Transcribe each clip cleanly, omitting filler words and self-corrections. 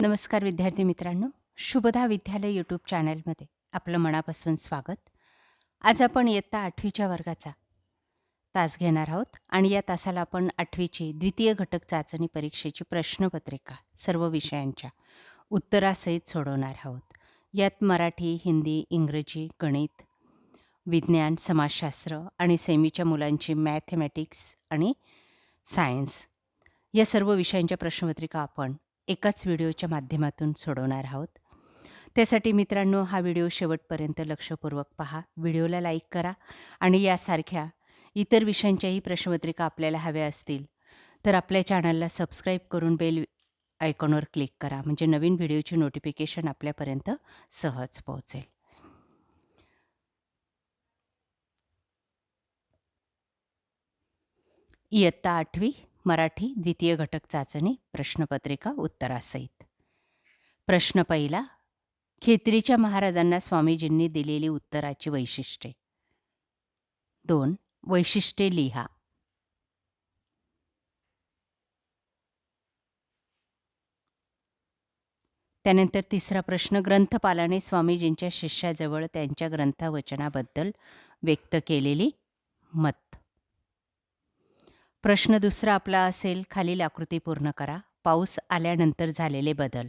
नमस्कार विद्यार्थी मित्रांनो, शुभदा विद्यालय यूट्यूब चॅनलमध्ये आपलं मनापासून स्वागत. आज आपण इयत्ता 8वीच्या वर्गाचा तास घेणार आहोत आणि या तासाला आपण 8वीची द्वितीय घटक चाचणी परीक्षेची प्रश्नपत्रिका सर्व विषयांच्या उत्तरासहित सोडवणार आहोत. यात मराठी, हिंदी, इंग्रजी, गणित, विज्ञान, समाजशास्त्र आणि सेमीच्या मुलांची मॅथमॅटिक्स आणि सायन्स या सर्व विषयांच्या प्रश्नपत्रिका आपण एकाच व्हिडिओच्या माध्यमातून सोडवणार आहोत. त्यासाठी मित्रांनो, हा व्हिडिओ शेवटपर्यंत लक्षपूर्वक पहा, व्हिडिओला लाईक करा आणि यासारख्या इतर विषयांच्याही प्रश्नपत्रिका आपल्याला हव्या असतील तर आपल्या चॅनलला सबस्क्राईब करून बेल आयकॉनवर क्लिक करा, म्हणजे नवीन व्हिडिओची नोटिफिकेशन आपल्यापर्यंत सहज पोहोचेल. इयत्ता 8वी मराठी द्वितीय घटक चाचणी प्रश्नपत्रिका उत्तरासहित. प्रश्न पहिला, खेत्रीच्या महाराजांना स्वामीजींनी दिलेली उत्तराची वैशिष्ट्ये. 2. वैशिष्ट्ये लिहा. त्यानंतर तिसरा प्रश्न, ग्रंथपालाने स्वामीजींच्या शिष्याजवळ त्यांच्या ग्रंथवचनाबद्दल व्यक्त केलेली मत. प्रश्न दुसरा आपला असेल, खालील आकृती पूर्ण करा. पाऊस आल्यानंतर झालेले बदल.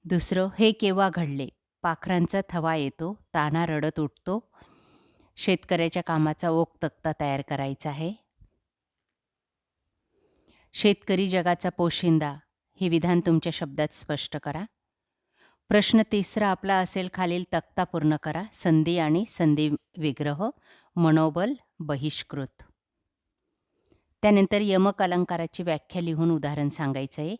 दुसरं, हे केव्हा घडले? पाखरांचा थवा येतो, तान्हा रडत उठतो, शेतकऱ्याच्या कामाचा ओघ तक्ता तयार करायचा आहे. शेतकरी जगाचा पोशिंदा हे विधान तुमच्या शब्दात स्पष्ट करा. प्रश्न तिसरा आपला असेल, खालील तक्ता पूर्ण करा. संधी आणि संधी विग्रह, मनोबल, बहिष्कृत. त्यानंतर यमक अलंकाराची व्याख्या लिहून उदाहरण सांगायचं आहे.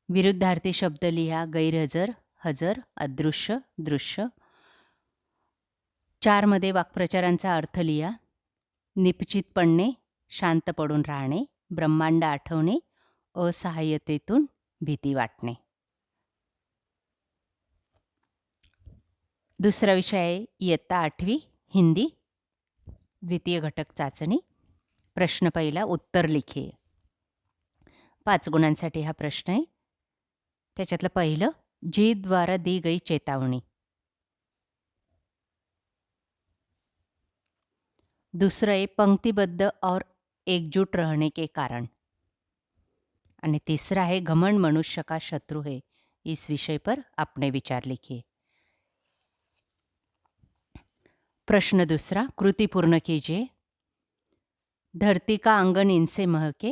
विरुद्धार्थी शब्द लिहा. गैरहजर, हजर, अदृश्य, दृश्य. 4 मध्ये वाक्प्रचारांचा अर्थ लिहा. निपचित पडणे, शांत पडून राहणे, ब्रह्मांड आठवणे, असहाय्यतेतून भीती वाटणे. दुसरा विषय आहे इयत्ता 8वी हिंदी द्वितीय घटक चाचणी. प्रश्न पहिला, उत्तर लिखिए. 5 गुणांसाठी हा प्रश्न आहे. त्याच्यातलं पहिलं, जीभ द्वारा दी गई चेतावनी. दूसरा है पंक्तिबद्ध और एकजुट रहने के कारण. आणि तीसरा है घमंड मनुष्य का शत्रु है. इस विषय पर अपने विचार लिखिए. प्रश्न दूसरा, कृति पूर्ण कीजिए. धरती का आंगन इनसे महके,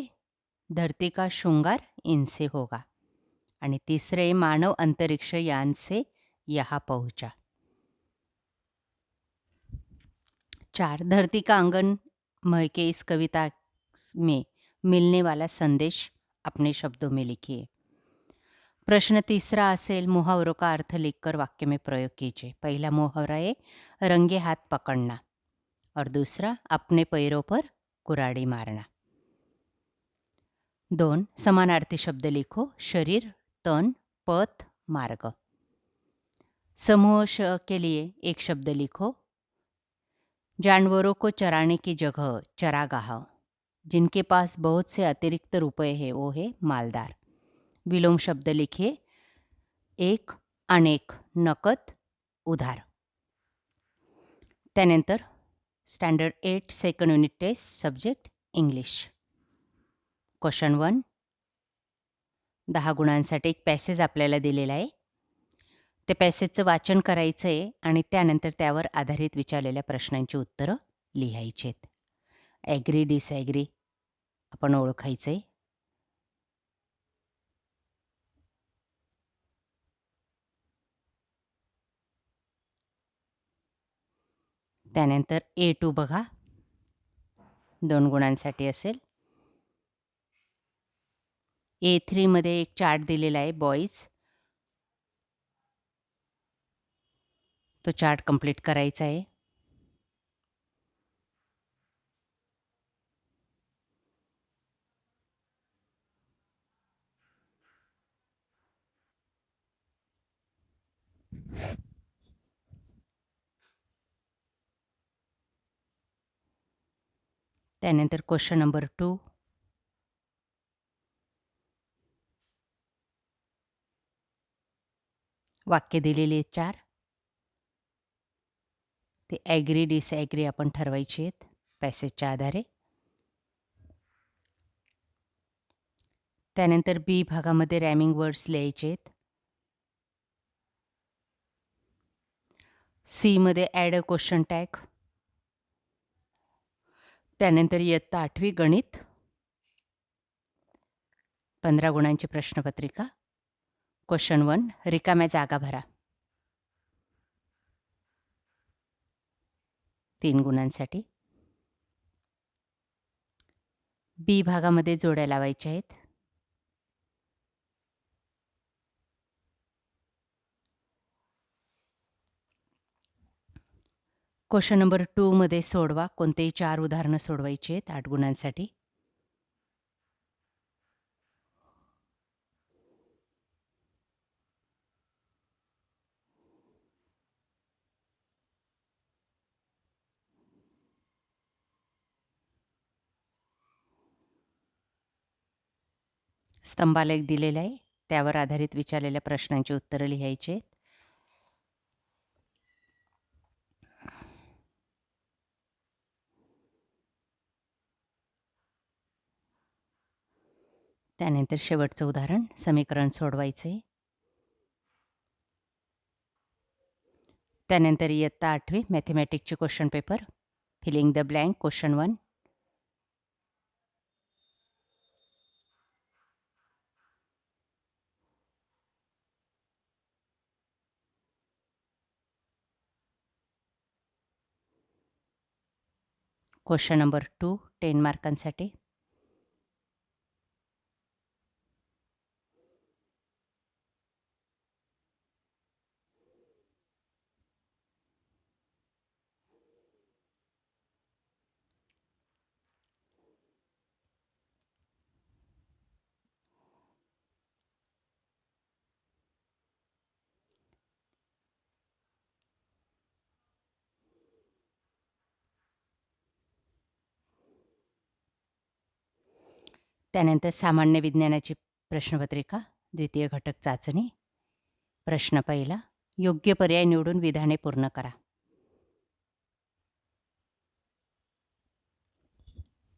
धरती का श्रृंगार इनसे होगा. आणि तिसरे, मानव अंतरिक्ष यान से यहाँ पहुंचा. 4, धरती का आंगन महके इस कविता में मिलने वाला संदेश अपने शब्दों में लिखिए. प्रश्न तीसरा असेल, मुहावरों का अर्थ लिखकर वाक्य में प्रयोग कीजिए. पहला मुहावरा है रंगे हाथ पकड़ना और दूसरा अपने पैरों पर कुराड़ी मारना. 2, समानार्थी शब्द लिखो. शरीर, तन, पथ, मार्ग. समूह श के लिए एक शब्द लिखो. जानवरों को चराने की जगह चरागाह. जिनके पास बहुत से अतिरिक्त रुपए हैं वो है मालदार. विलोम शब्द लिखिए. एक, अनेक, नकद, उधार. त्यानंतर standard 8 second unit test subject English. Question 1, 10 गुणांसाठी एक पॅसेज आपल्याला दिलेला आहे. ते पॅसेजचं वाचन करायचं आहे आणि त्यानंतर त्यावर आधारित विचारलेल्या प्रश्नांची उत्तरं लिहायची आहेत. ॲग्री, डिसॲग्री आपण ओळखायचं आहे. त्यानंतर A2 बघा, 2 गुणांसाठी असेल. A3 मध्ये एक चार्ट दिलेला आहे बॉईज. तो चार्ट कंप्लीट करायचा आहे. त्यानंतर क्वेश्चन नंबर 2, वाक्य दिलेली आहेत 4. ते ॲग्री डिसॲग्री आपण ठरवायची आहेत पॅसेजच्या आधारे. त्यानंतर बी भागामध्ये रॅमिंग वर्ड्स लिहायचे आहेत. सीमध्ये ॲड अ क्वेश्चन टॅग. त्यानंतर इयत्ता 8वी गणित 15 गुणांची प्रश्नपत्रिका. क्वेश्चन 1 रिकाम्या जागा भरा 3 गुणांसाठी. बी भागामध्ये जोड्या लावायच्या आहेत. क्वेश्चन नंबर 2 मध्ये सोडवा. कोणतेही 4 उदाहरणं सोडवायची आहेत 8 गुणांसाठी. स्तंभालेख दिलेला आहे, त्यावर आधारित विचारलेल्या प्रश्नांची उत्तरं लिहायची आहेत. त्यानंतर शेवटचं उदाहरण समीकरण सोडवायचे. त्यानंतर इयत्ता 8वी मॅथमॅटिक्सचे question paper. Filling the blank. Question 1 question number 2 10 मार्कांसाठी. त्यानंतर सामान्य विज्ञानाची प्रश्नपत्रिका द्वितीय घटक चाचणी. प्रश्न पहिला योग्य पर्याय निवडून विधाने पूर्ण करा.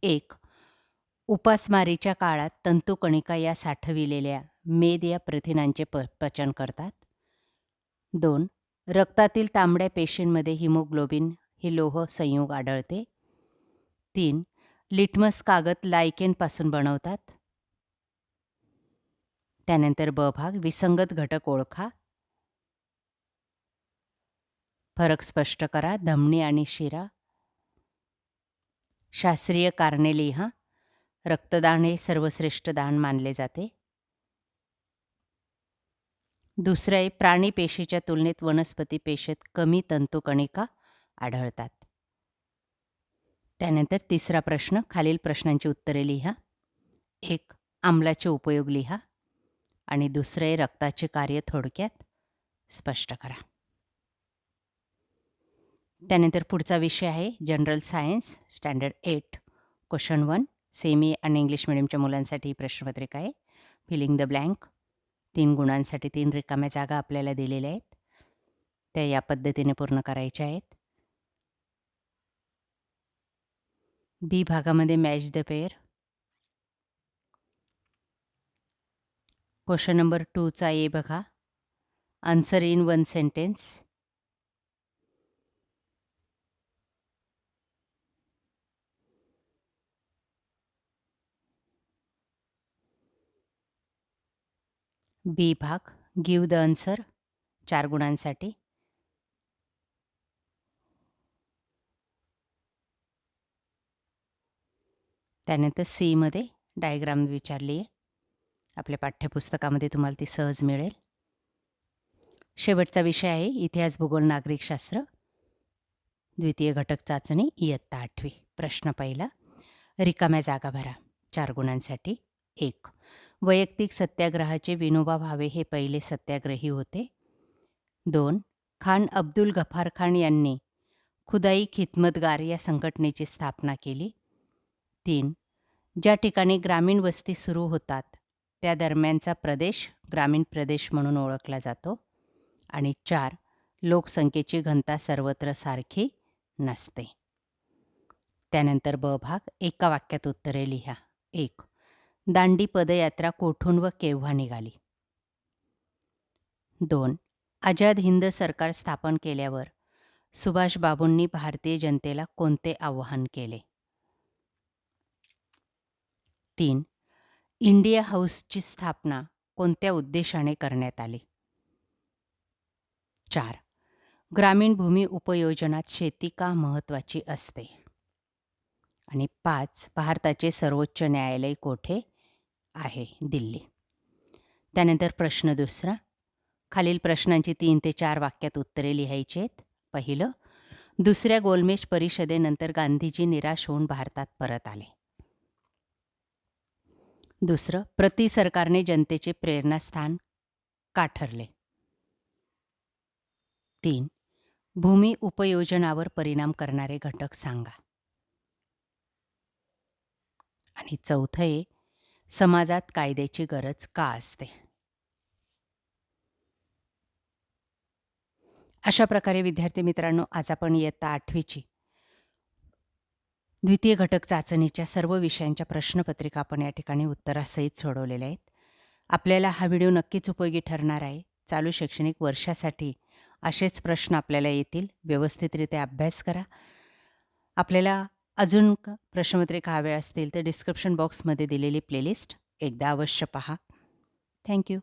1 उपासमारीच्या काळात तंतुकणिका या साठविलेल्या मेद या प्रथिनांचे पचन करतात. 2 रक्तातील तांबड्या पेशींमध्ये हिमोग्लोबिन हे लोह संयुग आढळते. 3 लिटमस कागद लायकेनपासून बनवतात. त्यानंतर ब भाग विसंगत घटक ओळखा. फरक स्पष्ट करा. धमनी आणि शिरा. शास्त्रीय कारणे लिहा. रक्तदान हे सर्वश्रेष्ठ दान मानले जाते. दुसरे आहे प्राणी पेशीच्या तुलनेत वनस्पती पेशीत कमी तंतुकणिका आढळतात. त्यानंतर तिसरा प्रश्न खालील प्रश्नांची उत्तरे लिहा. 1 आम्लाचे उपयोग लिहा आणि दुसरे रक्ताचे कार्य थोडक्यात स्पष्ट करा. त्यानंतर पुढचा विषय आहे general science standard 8 question 1 semi आणि इंग्लिश मिडियमच्या मुलांसाठी ही प्रश्नपत्रिका आहे. फिलिंग द ब्लँक 3 गुणांसाठी 3 रिकाम्या जागा आपल्याला दिलेल्या आहेत, त्या या पद्धतीने पूर्ण करायच्या आहेत. बी भागामध्ये match the pair. Question number 2चा ए बघा. Answer in 1 sentence. बी भाग गिव्ह द आन्सर 4 गुणांसाठी. त्यानंतर सीमध्ये डायग्राम विचारली आहे. आपल्या पाठ्यपुस्तकामध्ये तुम्हाला ती सहज मिळेल. शेवटचा विषय आहे इतिहास भूगोल नागरिकशास्त्र द्वितीय घटक चाचणी इयत्ता 8वी. प्रश्न पहिला रिकाम्या जागा भरा 4 गुणांसाठी. 1 वैयक्तिक सत्याग्रहाचे विनोबा भावे हे पहिले सत्याग्रही होते. 2 खान अब्दुल गफार खान यांनी खुदाई खिदमतगार या संघटनेची स्थापना केली. 3 ज्या ठिकाणी ग्रामीण वस्ती सुरू होतात त्या दरम्यानचा प्रदेश ग्रामीण प्रदेश म्हणून ओळखला जातो. आणि 4. लोकसंख्येची घनता सर्वत्र सारखी नसते. त्यानंतर ब भाग, एका वाक्यात उत्तरे लिहा. 1. दांडी पदयात्रा कोठून व केव्हा निघाली? 2. आझाद हिंद सरकार स्थापन केल्यावर सुभाषबाबूंनी भारतीय जनतेला कोणते आवाहन केले? 3. इंडिया हाऊसची स्थापना कोणत्या उद्देशाने करण्यात आली? 4. ग्रामीण भूमी उपयोजनात शेती का महत्त्वाची असते? आणि 5. भारताचे सर्वोच्च न्यायालय कोठे आहे? दिल्ली. त्यानंतर प्रश्न दुसरा. खालील प्रश्नांची 3 ते 4 वाक्यात उत्तरे लिहायची आहेत. पहिलं, दुसऱ्या गोलमेज परिषदेनंतर गांधीजी निराश होऊन भारतात परत आले. दुसरं, प्रति सरकारने जनतेचे प्रेरणास्थान का ठरले? 3. भूमी उपयोजनावर परिणाम करणारे घटक सांगा. आणि चौथं आहे, समाजात कायद्याची गरज का असते? अशा प्रकारे विद्यार्थी मित्रांनो, आज आपण इयत्ता 8वीची द्वितीय घटक चाचणीच्या सर्व विषयांच्या प्रश्नपत्रिका आपण या ठिकाणी उत्तरासहित सोडवलेल्या आहेत. आपल्याला हा व्हिडिओ नक्कीच उपयोगी ठरणार आहे. चालू शैक्षणिक वर्षासाठी असेच प्रश्न आपल्याला येतील. व्यवस्थितरित्या अभ्यास करा. आपल्याला अजून प्रश्नपत्रिका हव्या असतील तर डिस्क्रिप्शन बॉक्समध्ये दिलेली प्लेलिस्ट एकदा अवश्य पहा. थँक्यू.